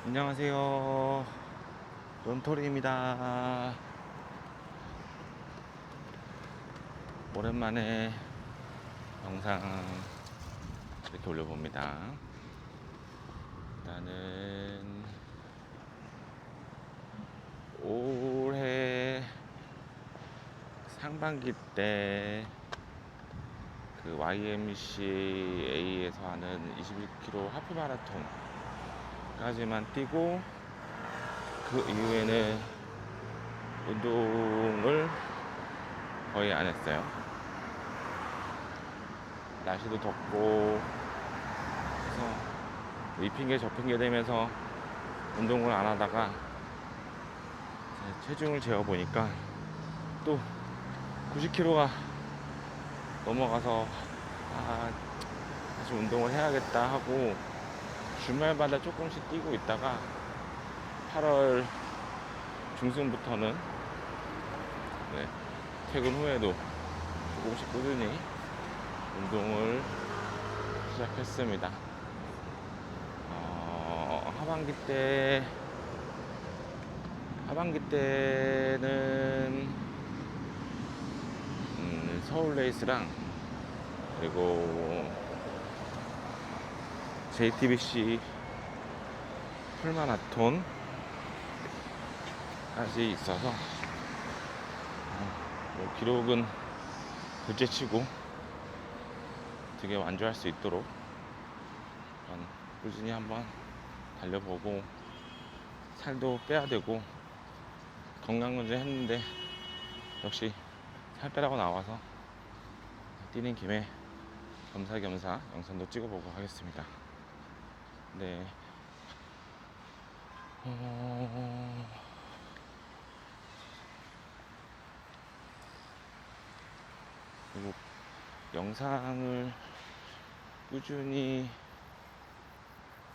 안녕하세요. 론토리입니다. 오랜만에 영상 이렇게 올려봅니다. 일단은 올해 상반기 때 그 YMCA에서 하는 21km 하프 마라톤까지만 뛰고 그 이후에는 운동을 거의 안 했어요. 날씨도 덥고 해서 이 핑계 저 핑계 되면서 운동을 안 하다가 체중을 재어보니까 또 90kg가 넘어가서 다시 운동을 해야겠다 하고 주말마다 조금씩 뛰고 있다가 8월 중순부터는 퇴근 후에도 조금씩 꾸준히 운동을 시작했습니다. 하반기 때는 서울 레이스랑 그리고 JTBC 풀마라톤까지 있어서 기록은 둘째치고 되게 완주할 수 있도록 꾸준히 한번 달려보고 살도 빼야 되고 건강검진 했는데 역시 살 빼라고 나와서 뛰는 김에 겸사겸사 영상도 찍어보고 하겠습니다. 네. 그리고 영상을 꾸준히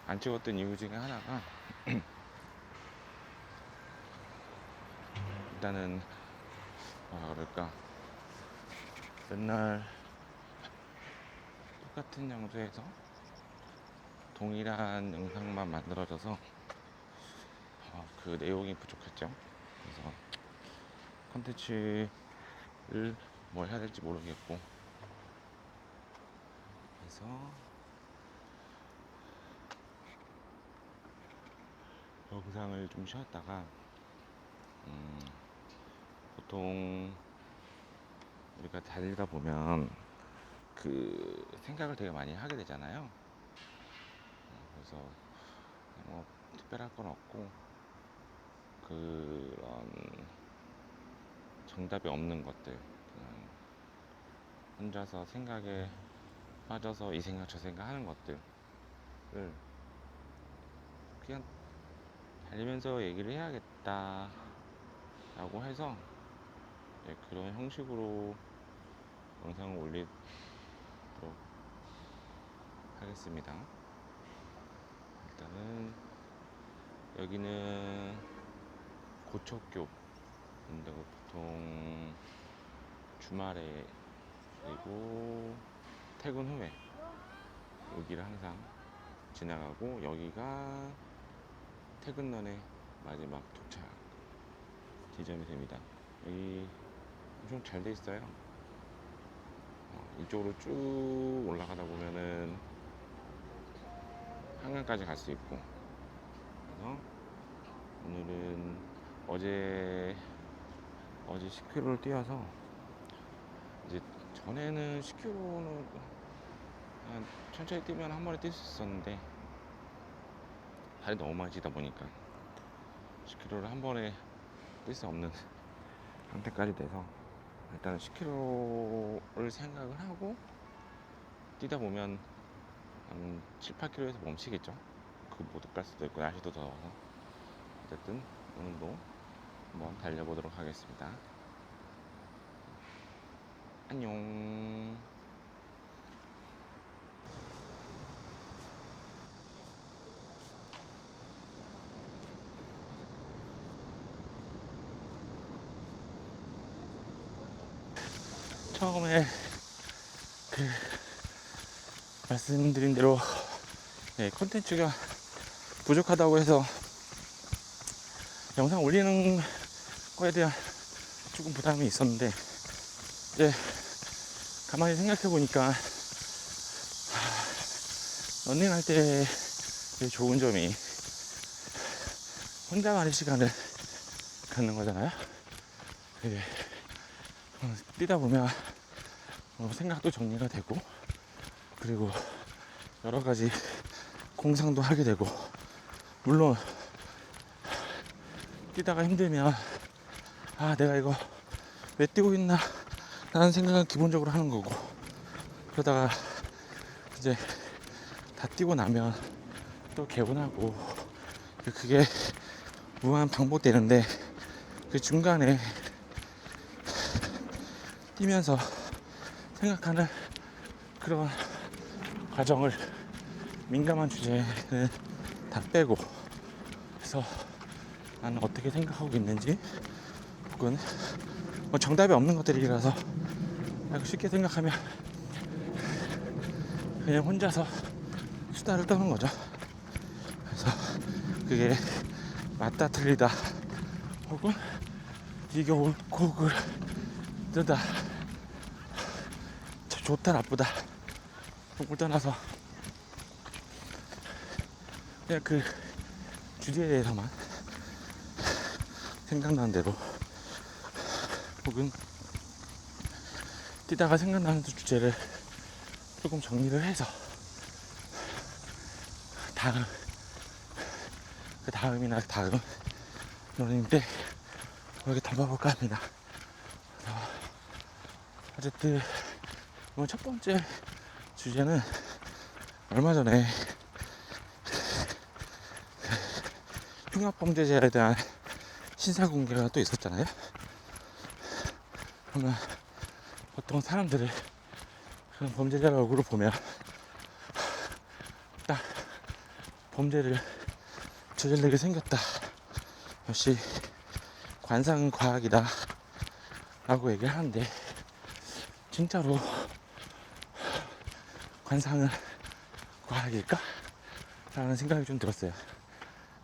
안 찍었던 이유 중에 하나가 일단은 뭐라 그럴까, 맨날 똑같은 장소에서 동일한 영상만 만들어져서 그 내용이 부족했죠. 그래서 컨텐츠를 뭘 해야 될지 모르겠고, 그래서 영상을 좀 쉬었다가 보통 우리가 달리다 보면 그 생각을 되게 많이 하게 되잖아요. 그래서 뭐 특별할 건 없고 그런 정답이 없는 것들, 그냥 혼자서 생각에 빠져서 이 생각 저 생각 하는 것들을 그냥 달리면서 얘기를 해야겠다 라고 해서 그런 형식으로 영상을 올리도록 하겠습니다. 일단은 여기는 고척교인데 보통 주말에 그리고 퇴근 후에 여기를 항상 지나가고, 여기가 퇴근런의 마지막 도착 지점이 됩니다. 여기 엄청 잘 돼 있어요. 이쪽으로 쭉 올라가다 보면은 한강까지 갈 수 있고, 그래서 오늘은 어제 10km를 뛰어서, 이제 전에는 10km는 천천히 뛰면 한 번에 뛸 수 있었는데 발이 너무 많이 찌다 보니까 10km를 한 번에 뛸 수 없는 상태까지 돼서 일단은 10km를 생각을 하고 뛰다 보면 한 7, 8km에서 멈추겠죠. 그 못 갈 수도 있고 날씨도 더워서. 어쨌든 오늘도 한번 달려보도록 하겠습니다. 안녕. 처음에 말씀드린 대로 콘텐츠가 부족하다고 해서 영상 올리는 거에 대한 조금 부담이 있었는데, 이제 가만히 생각해 보니까 런닝할 때 좋은 점이 혼자만의 시간을 갖는 거잖아요. 이게 뛰다 보면 생각도 정리가 되고, 그리고 여러 가지 공상도 하게 되고, 물론 뛰다가 힘들면 내가 이거 왜 뛰고 있나 라는 생각은 기본적으로 하는 거고, 그러다가 이제 다 뛰고 나면 또 개운하고, 그게 무한 반복되는데, 그 중간에 뛰면서 생각하는 그런 과정을, 민감한 주제는 다 빼고, 그래서 나는 어떻게 생각하고 있는지, 혹은 정답이 없는 것들이라서 쉽게 생각하면 그냥 혼자서 수다를 떠는 거죠. 그래서 그게 맞다 틀리다, 혹은 이게 옳고 그르다, 좋다 나쁘다, 그걸 떠나서 그냥 그 주제에 대해서만 생각나는 대로, 혹은 뛰다가 생각나는 주제를 조금 정리를 해서 그 다음이나 다음 러닝 때 이렇게 덤벼볼까 합니다. 어쨌든 이번 첫 번째 주제는 얼마 전에 흉악범죄자에 대한 신상 공개가 또 있었잖아요. 그러면 보통 사람들을 그런 범죄자를 얼굴을 보면 딱 범죄를 저질르게 생겼다, 역시 관상은 과학이다 라고 얘기를 하는데, 진짜로 관상은 과학일까? 라는 생각이 좀 들었어요.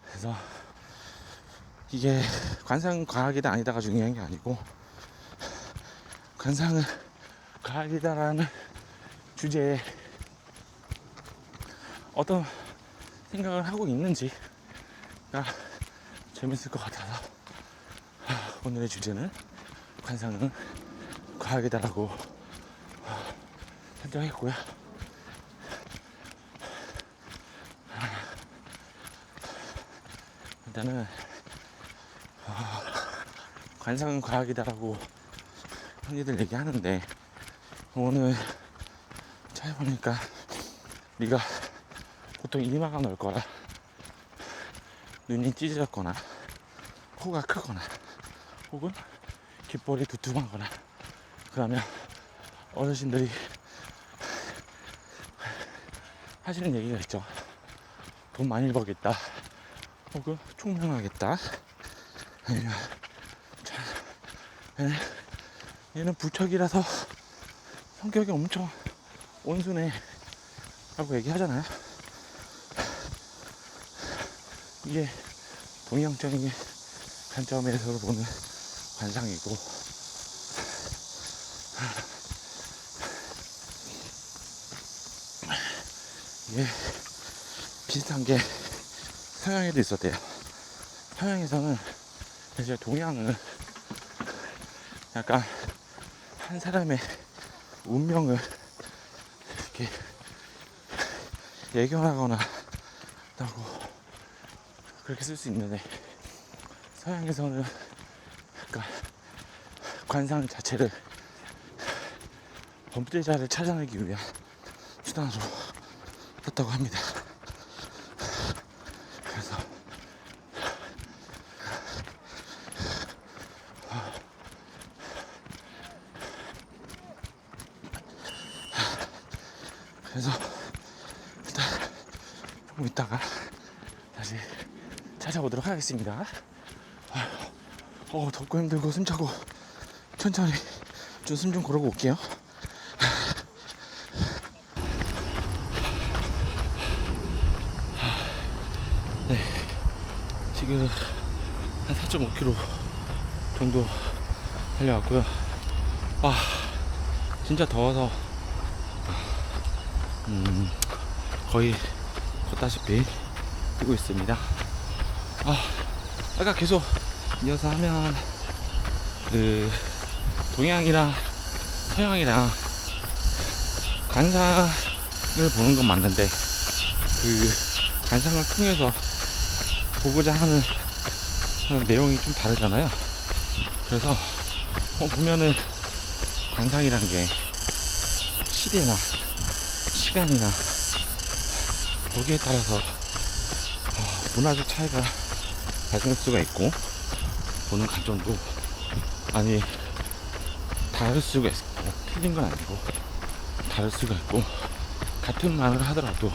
그래서 이게 관상은 과학이다 아니다가 중요한 게 아니고, 관상은 과학이다라는 주제에 어떤 생각을 하고 있는지가 재밌을 것 같아서 오늘의 주제는 관상은 과학이다라고 선정했고요. 일단은 관상은 과학이다라고 흔히들 얘기하는데, 오늘 찾아보니까 네가 보통 이마가 넓거나 눈이 찢어졌거나 코가 크거나 혹은 귓볼이 두툼하거나, 그러면 어르신들이 하시는 얘기가 있죠. 돈 많이 벌겠다, 혹은 총명하겠다, 아니면 얘는 부척이라서 성격이 엄청 온순해 라고 얘기하잖아요. 이게 동양적인 관점에서 보는 관상이고, 이게 비슷한 게 서양에도 있었대요. 서양에서는 이제 동양은 약간 한 사람의 운명을 이렇게 예견하거나 라고 그렇게 쓸 수 있는데, 서양에서는 약간 관상 자체를 범죄자를 찾아내기 위한 수단으로 썼다고 합니다. 그래서 일단 조금 있다가 다시 찾아오도록 하겠습니다. 덥고 힘들고 숨차고 천천히 좀 숨 좀 고르고 올게요. 네, 지금 한 4.5km 정도 달려왔고요. 와, 진짜 더워서 거의 걷다시피 뛰고 있습니다. 아까 계속 이어서 하면 그 동양이랑 서양이랑 관상을 보는 건 맞는데 그 관상을 통해서 보고자 하는 내용이 좀 다르잖아요. 그래서 보면은 관상이란 게 시대나 시간이나 거기에 따라서 문화적 차이가 발생할 수가 있고 보는 관점도 아니 다를 수가 있고 틀린 건 아니고 다를 수가 있고 같은 말을 하더라도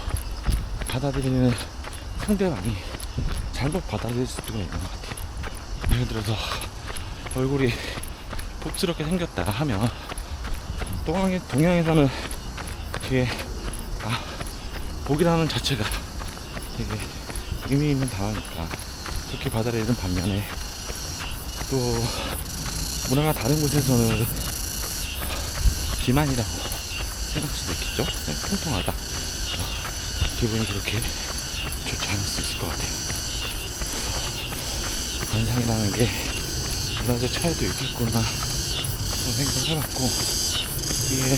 받아들이는 상대방이 잘못 받아들일 수가 있는 것 같아요. 예를 들어서 얼굴이 복스럽게 생겼다 하면 동양에서는 그게 복이라는 자체가 되게 의미 있는 단어니까 그렇게 받아들이는 반면에 또 문화가 다른 곳에서는 기만이라고 생각할 수도 있겠죠. 네, 통통하다. 기분이 그렇게 좋지 않을 수 있을 것 같아요. 관상이라는 게 문화적 차이도 있겠구나 그런 생각을 해봤고, 이게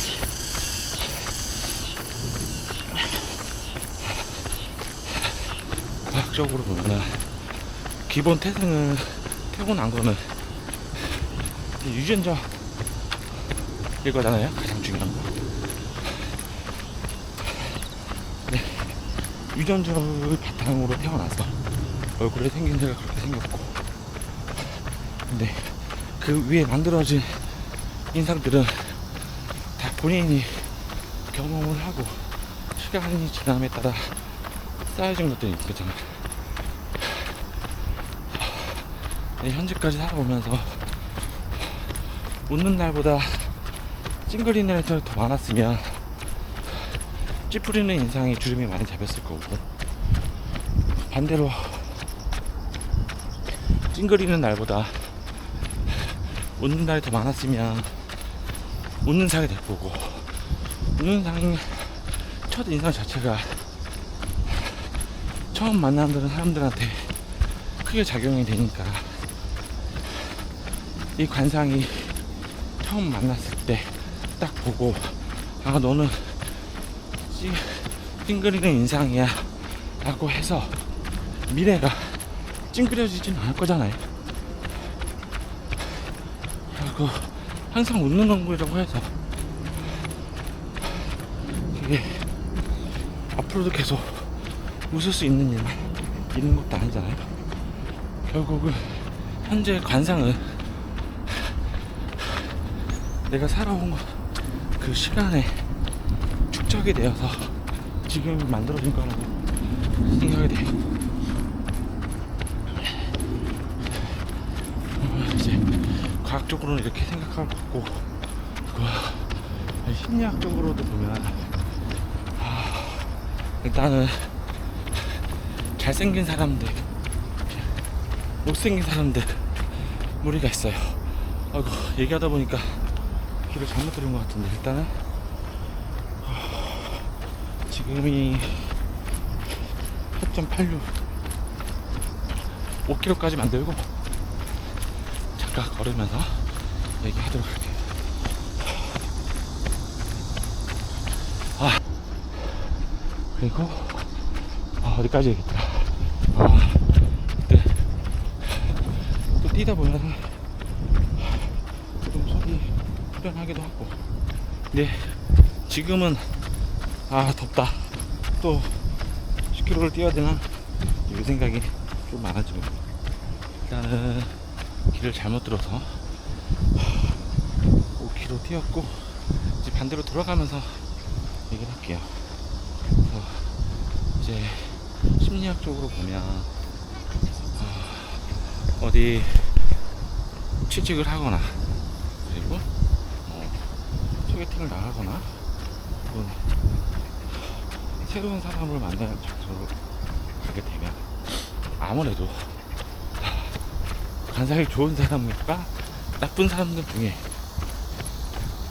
과학적으로 보면은 기본 태생을 태어난 거는 유전자 이거잖아요. 가장 중요한 거. 네, 유전자를 바탕으로 태어나서 얼굴에 생긴 데가 그렇게 생겼고, 근데 그 위에 만들어진 인상들은 다 본인이 경험을 하고 시간이 지남에 따라 쌓여진 것들이 있거든요. 현재까지 살아오면서 웃는 날보다 찡그리는 애들이 더 많았으면 찌푸리는 인상이 주름이 많이 잡혔을 거고, 반대로 찡그리는 날보다 웃는 날이 더 많았으면 웃는 상이 될 거고, 웃는 상의 첫 인상 자체가 처음 만나는 사람들한테 크게 작용이 되니까 이 관상이 처음 만났을 때 딱 보고 너는 찡그리는 인상이야 라고 해서 미래가 찡그려지진 않을 거잖아요. 그리고 항상 웃는 얼굴이라고 해서 이게 앞으로도 계속 웃을 수 있는 일만 있는 것도 아니잖아요. 결국은 현재 관상은 내가 살아온 그 시간에 축적이 되어서 지금 만들어진 거라고 생각이 돼요. 이제 과학적으로는 이렇게 생각하고, 심리학적으로도 보면 일단은 잘생긴 사람들, 못생긴 사람들 무리가 있어요. 아이고, 얘기하다 보니까 길을 잘못 들은 것 같은데, 일단은 지금이 4.86 5km까지 만들고 잠깐 걸으면서 얘기하도록 할게요. 그리고 어디까지 얘기했더라. 네. 또 뛰다 보면 좀 속이 후련하기도 하고, 근데 지금은 덥다, 또 10km를 뛰어야 되나 이 생각이 좀 많아지고, 일단은 길을 잘못 들어서 5km 뛰었고 이제 반대로 돌아가면서 얘기를 할게요. 그래서 이제 심리학적으로 보면 어디 취직을 하거나, 그리고 소개팅을 나가거나, 혹은 새로운 사람을 만나는 장소로 가게 되면 아무래도 관상이 좋은 사람과 나쁜 사람들 중에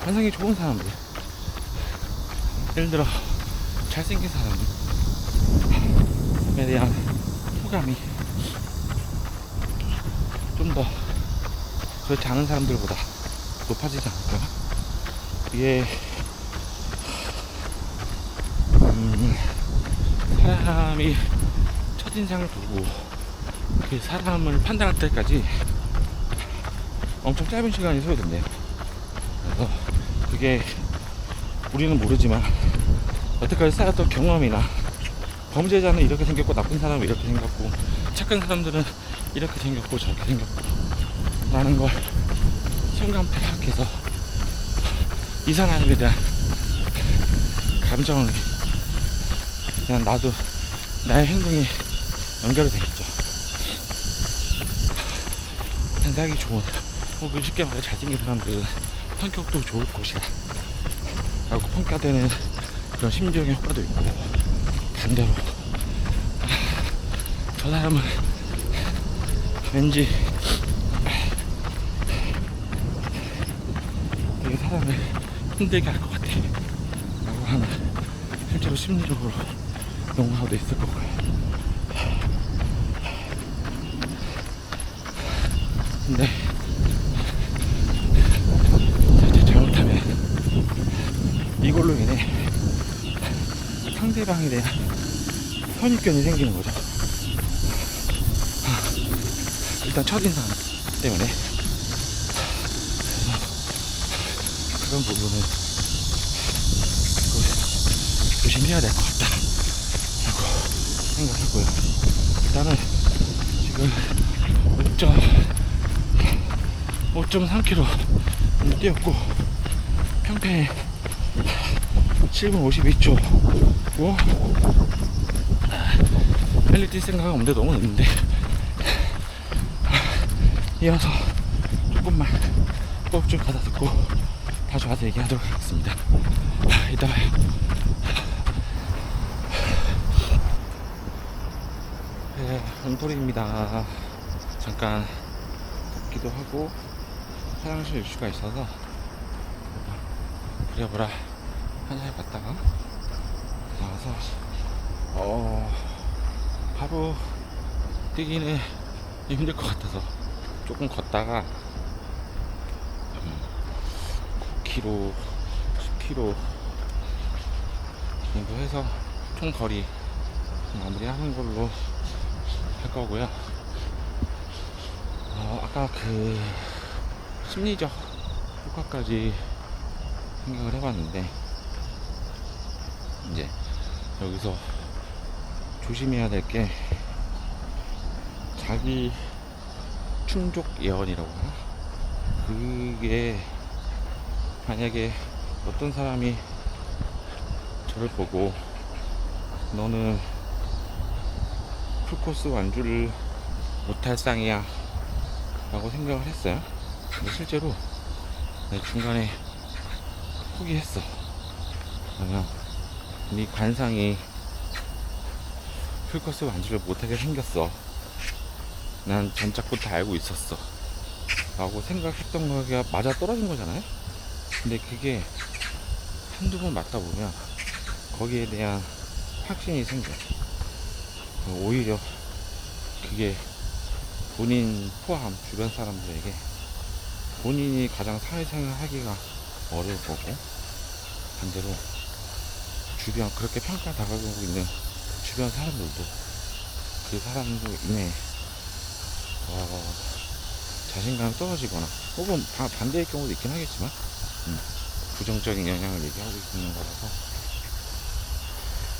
관상이 좋은 사람들, 예를 들어 잘생긴 사람에 대한 호감이 좀 더 그렇지 않은 사람들보다 높아지지 않을까. 이게 사람이 첫인상을 보고 그 사람을 판단할 때까지 엄청 짧은 시간이 소요된대요. 그래서 그게 우리는 모르지만 여태까지 쌓였던 경험이나 범죄자는 이렇게 생겼고 나쁜 사람은 이렇게 생겼고 착한 사람들은 이렇게 생겼고 저렇게 생겼고 라는 걸 실감패락해서 이 사람에 대한 감정을 그냥 나도 나의 행동에 연결이 되겠죠. 생각이 좋은 혹은 쉽게 말해 잘생긴 사람들은 성격도 좋을 것이야 라고 평가되는 그런 심리적인 효과도 있고, 반대로 저 사람은 왠지 되게 사람을 힘들게 할 것 같아 라고 하는 실제로 심리적으로 농구하도 있을 거고요. 근데 살짝 잘못하면 이걸로 인해 상대방에 대한 선입견이 생기는 거죠. 일단 첫인상 때문에. 그런 부분은 조심해야 될 것 같다 라고 생각하고요. 일단은 지금 5.3km 뛰었고 평평 7분 52초고 빨리 뛸 생각은 없는데 너무 늦는데 이어서 조금만 호흡 좀 가다 듣고 다시 와서 얘기하도록 하겠습니다. 이따 봐요. 네, 은토리입니다. 잠깐 걷기도 하고 화장실 이슈가 있어서 부랴부랴 화장실 갔다가 나와서 바로 뛰기는 힘들 것 같아서 조금 걷다가 9km, 10km 정도 해서 총 거리 마무리하는 걸로 할 거고요. 아까 그 심리적 효과까지 생각을 해봤는데 이제 여기서 조심해야 될 게 자기 충족 예언이라고 하나? 그게 만약에 어떤 사람이 저를 보고 너는 풀코스 완주를 못할 쌍이야 라고 생각을 했어요. 근데 실제로 중간에 포기했어. 그러면 네 관상이 풀코스 완주를 못하게 생겼어. 난 전작부터 알고 있었어 라고 생각했던 거가 맞아 떨어진 거잖아요. 근데 그게 한두 번 맞다 보면 거기에 대한 확신이 생겨. 오히려 그게 본인 포함 주변 사람들에게 본인이 가장 사회생활 하기가 어려울 거고, 반대로 주변 그렇게 평가당하고 있는 주변 사람들도 그 사람으로 인해 자신감이 떨어지거나 혹은 반대의 경우도 있긴 하겠지만 부정적인 영향을 얘기하고 있는 거라서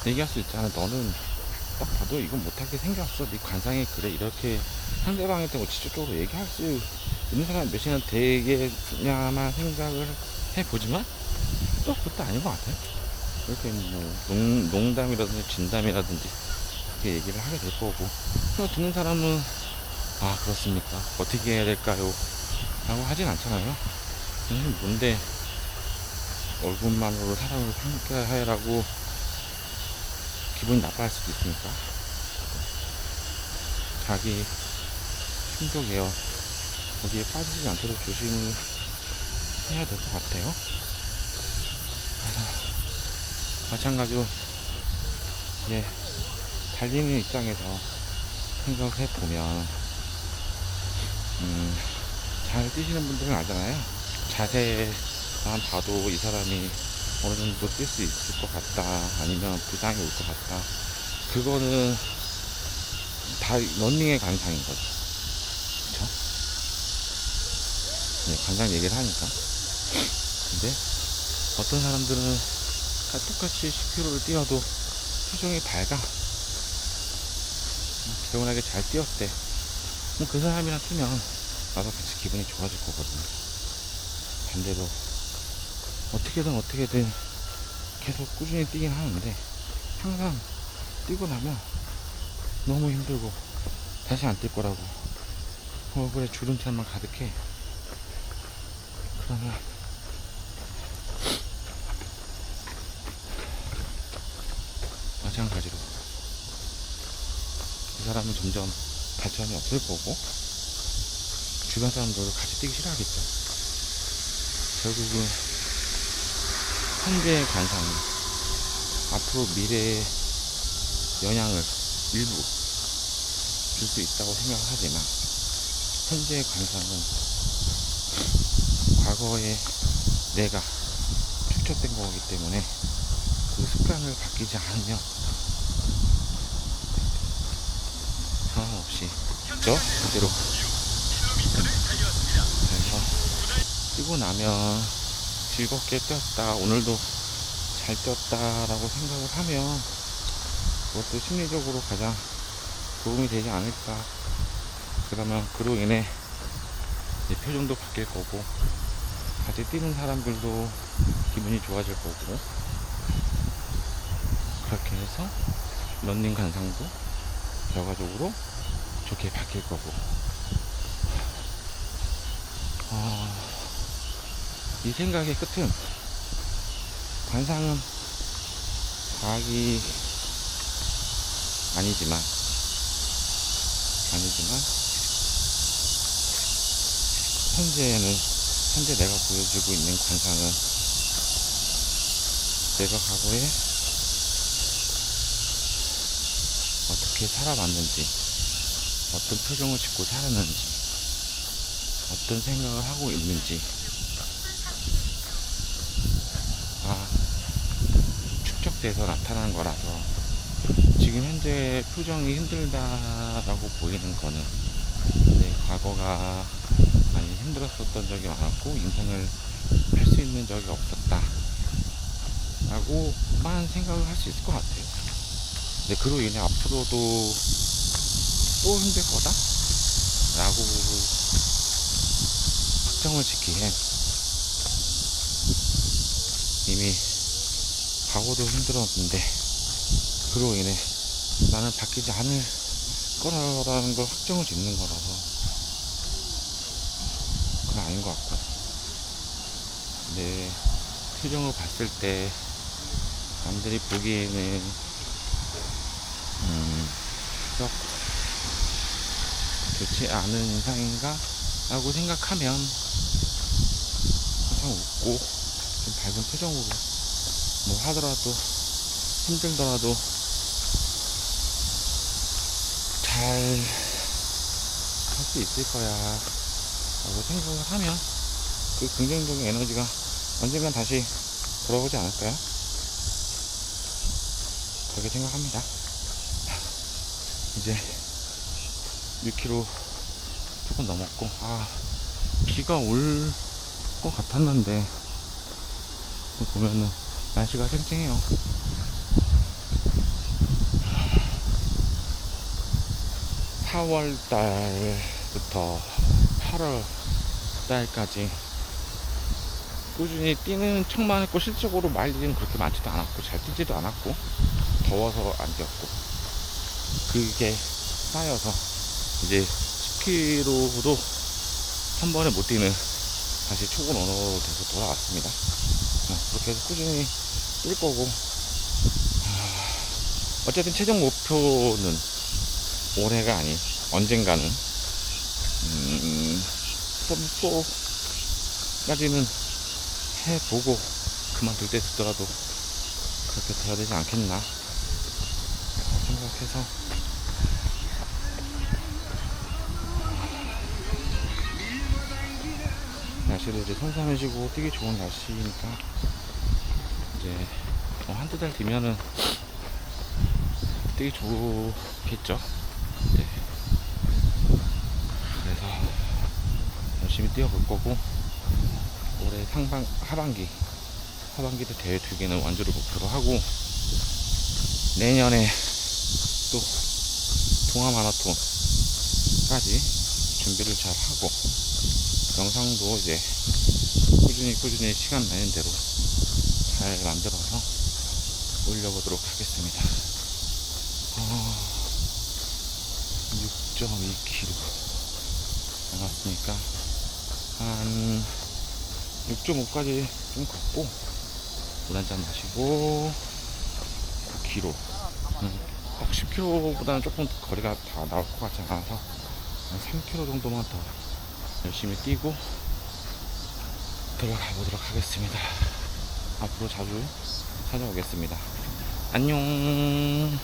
얘기할 수 있잖아. 너는 딱 봐도 이건 못하게 생겼어. 네 관상이 그래. 이렇게 상대방한테 뭐 직접적으로 얘기할 수 있는 사람이 몇이나 되겠냐만 생각을 해보지만 또 그것도 아닌 것 같아요. 이렇게 뭐 농담이라든지 진담이라든지 이렇게 얘기를 하게 될 거고, 듣는 사람은 아 그렇습니까? 어떻게 해야 될까요? 라고 하진 않잖아요. 뭔데 얼굴만으로 사람을 평가해라고 기분이 나빠할 수도 있으니까 자기 충족 예언 거기에 빠지지 않도록 조심을 해야 될 것 같아요. 그래서 마찬가지로 이제 달리는 입장에서 생각을 해보면 잘 뛰시는 분들은 알잖아요. 자세만 봐도 이 사람이 어느 정도 뛸 수 있을 것 같다, 아니면 부상이 올 것 같다. 그거는 다 런닝의 관상인 거죠. 그쵸? 네, 관상 얘기를 하니까. 근데 어떤 사람들은 똑같이 10km를 뛰어도 표정이 밝아. 개운하게 잘 뛰었대. 그 사람이랑 뛰면 나도 같이 기분이 좋아질 거거든요. 반대로 어떻게든 계속 꾸준히 뛰긴 하는데 항상 뛰고 나면 너무 힘들고 다시 안 뛸 거라고 얼굴에 주름살만 가득해. 그러면 마찬가지로 이 사람은 점점 발전이 없을 거고 주변 사람들도 같이 뛰기 싫어하겠죠. 결국은 현재의 관상이 앞으로 미래의 영향을 일부 줄 수 있다고 생각을 하지만, 현재의 관상은 과거에 내가 축적된 거기 때문에 그 습관을 바뀌지 않으면 상관없이 저 그대로. 그래서 뛰고 나면 즐겁게 뛰었다, 오늘도 잘 뛰었다 라고 생각을 하면 그것도 심리적으로 가장 도움이 되지 않을까. 그러면 그로 인해 내 표정도 바뀔 거고 같이 뛰는 사람들도 기분이 좋아질 거고, 그렇게 해서 런닝 관상도 결과적으로 좋게 바뀔 거고. 이 생각의 끝은, 관상은 과학이 아니지만 현재 내가 보여주고 있는 관상은 내가 과거에 어떻게 살아왔는지, 어떤 표정을 짓고 살았는지, 어떤 생각을 하고 있는지 축적돼서 나타난 거라서, 지금 현재 표정이 힘들다라고 보이는 거는 내 과거가 많이 힘들었었던 적이 많았고 인생을 할 수 있는 적이 없었다 라고만 생각을 할 수 있을 것 같아요. 근데 그로 인해 앞으로도 또 힘들 거다 라고 확정을 짓기엔 이미 과거도 힘들었는데 그로 인해 나는 바뀌지 않을 거라는 걸 확정을 짓는 거라서 그건 아닌 것 같고, 내 표정을 봤을 때 남들이 보기에는 썩 좋지 않은 인상인가 라고 생각하면 항상 웃고 좀 밝은 표정으로 뭐 하더라도 힘들더라도 잘 할 수 있을 거야 라고 생각을 하면 그 긍정적인 에너지가 언젠간 다시 돌아오지 않을까요? 그렇게 생각합니다. 이제 6km 조금 넘었고, 비가 올 것 같았는데 보면은 날씨가 쨍쨍해요. 4월 달부터 8월 달까지 꾸준히 뛰는 척만 했고 실적으로 마일리지는 그렇게 많지도 않았고 잘 뛰지도 않았고 더워서 안 뛰었고, 그게 쌓여서 이제 10km도 한 번에 못 뛰는 다시 초보 러너로 돼서 돌아왔습니다. 그렇게 해서 꾸준히 뛸 거고, 어쨌든 최종 목표는 올해가 아닌 언젠가는 3%까지는 해보고 그만둘 때 듣더라도 그렇게 돼야 되지 않겠나 생각해서 날씨도 이제 선선해지고 뛰기 좋은 날씨니까 이제 한두 달 뒤면은 뛰기 좋겠죠. 네. 그래서 열심히 뛰어볼 거고 올해 하반기도 대회 2개는 완주를 목표로 하고 내년에 또 동아 마라톤까지 준비를 잘 하고 영상도 이제 꾸준히 시간 나는 대로 잘 만들어서 올려보도록 하겠습니다. 6.2km 남았으니까 한 6.5까지 좀 걷고 물 한잔 마시고 9km 꼭 10km보다는 조금 거리가 다 나올 것 같지 않아서 한 3km 정도만 더 열심히 뛰고 들어가 보도록 하겠습니다. 앞으로 자주 찾아오겠습니다. 안녕.